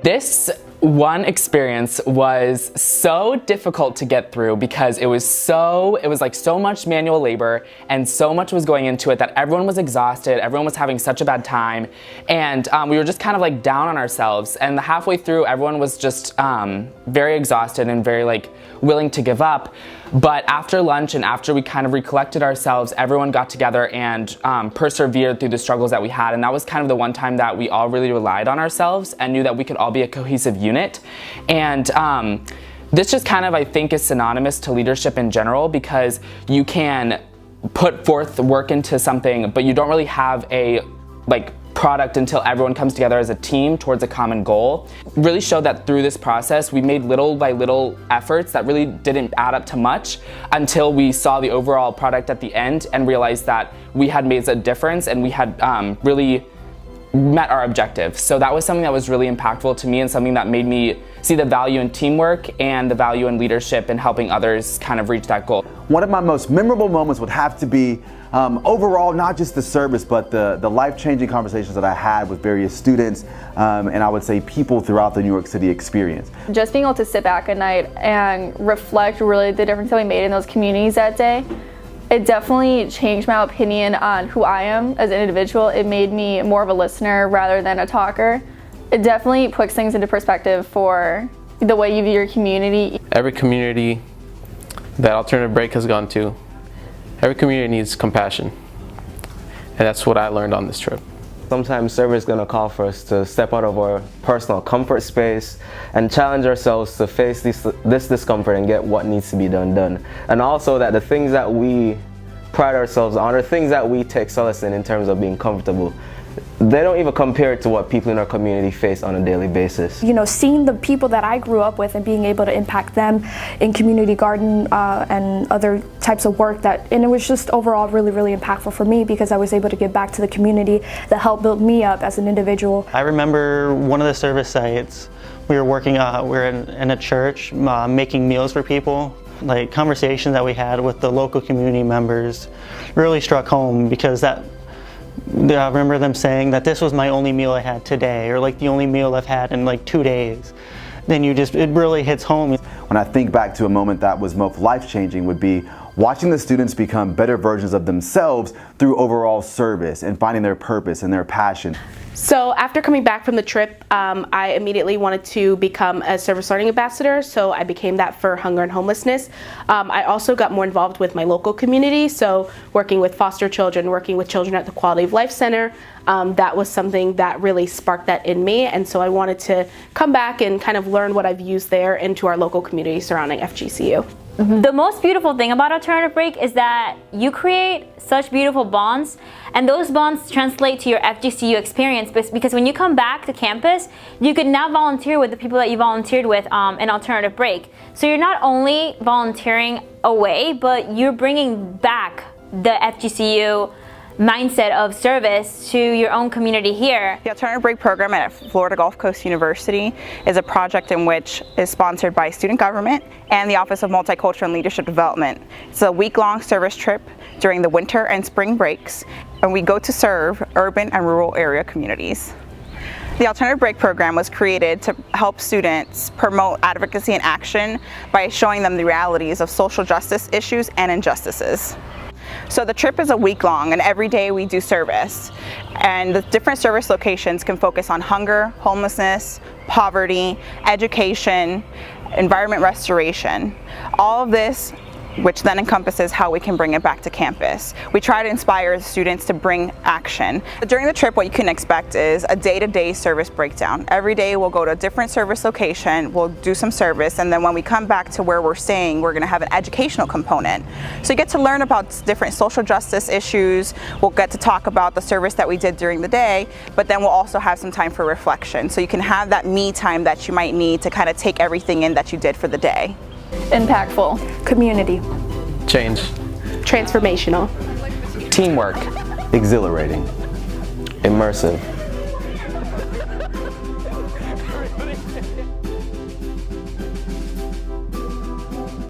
This one experience was so difficult to get through because it was like so much manual labor and so much was going into it that everyone was exhausted, everyone was having such a bad time, and we were just kind of like down on ourselves. And halfway through, everyone was just very exhausted and very like willing to give up. But after lunch and after we kind of recollected ourselves, everyone got together and persevered through the struggles that we had. And that was kind of the one time that we all really relied on ourselves and knew that we could all be a cohesive unit. And this just kind of, I think, is synonymous to leadership in general, because you can put forth work into something, but you don't really have a product until everyone comes together as a team towards a common goal. Really showed that through this process, we made little by little efforts that really didn't add up to much until we saw the overall product at the end and realized that we had made a difference and we had really met our objective. So that was something that was really impactful to me and something that made me see the value in teamwork and the value in leadership and helping others kind of reach that goal. One of my most memorable moments would have to be overall, not just the service, but the life-changing conversations that I had with various students and I would say people throughout the New York City experience. Just being able to sit back at night and reflect really the difference that we made in those communities that day, it definitely changed my opinion on who I am as an individual. It made me more of a listener rather than a talker. It definitely puts things into perspective for the way you view your community. Every community that Alternative Break has gone to, every community needs compassion. And that's what I learned on this trip. Sometimes service is going to call for us to step out of our personal comfort space and challenge ourselves to face this discomfort and get what needs to be done. And also that the things that we pride ourselves on are things that we take solace in terms of being comfortable. They don't even compare to what people in our community face on a daily basis. You know, seeing the people that I grew up with and being able to impact them in community garden and other types of work, and it was just overall really, really impactful for me because I was able to give back to the community that helped build me up as an individual. I remember one of the service sites, we were working, we were in a church making meals for people. Like conversations that we had with the local community members really struck home because I remember them saying that this was my only meal I had today, or like the only meal I've had in like 2 days. Then it really hits home. When I think back to a moment that was most life-changing would be watching the students become better versions of themselves through overall service and finding their purpose and their passion. So after coming back from the trip, I immediately wanted to become a service learning ambassador, so I became that for hunger and homelessness. I also got more involved with my local community, so working with foster children, working with children at the Quality of Life Center. That was something that really sparked that in me, and so I wanted to come back and kind of learn what I've used there into our local community surrounding FGCU. The most beautiful thing about Alternative Break is that you create such beautiful bonds, and those bonds translate to your FGCU experience because when you come back to campus, you can now volunteer with the people that you volunteered with in Alternative Break. So you're not only volunteering away, but you're bringing back the FGCU mindset of service to your own community here. The Alternative Break program at Florida Gulf Coast University is a project in which is sponsored by student government and the Office of Multicultural and Leadership Development. It's a week-long service trip during the winter and spring breaks, and we go to serve urban and rural area communities. The Alternative Break program was created to help students promote advocacy and action by showing them the realities of social justice issues and injustices. So the trip is a week long, and every day we do service. And the different service locations can focus on hunger, homelessness, poverty, education, environment restoration. All of this, which then encompasses how we can bring it back to campus. We try to inspire students to bring action. During the trip, what you can expect is a day-to-day service breakdown. Every day we'll go to a different service location, we'll do some service, and then when we come back to where we're staying, we're gonna have an educational component. So you get to learn about different social justice issues, we'll get to talk about the service that we did during the day, but then we'll also have some time for reflection. So you can have that me time that you might need to kind of take everything in that you did for the day. Impactful. Community. Change. Transformational. Teamwork. Exhilarating. Immersive.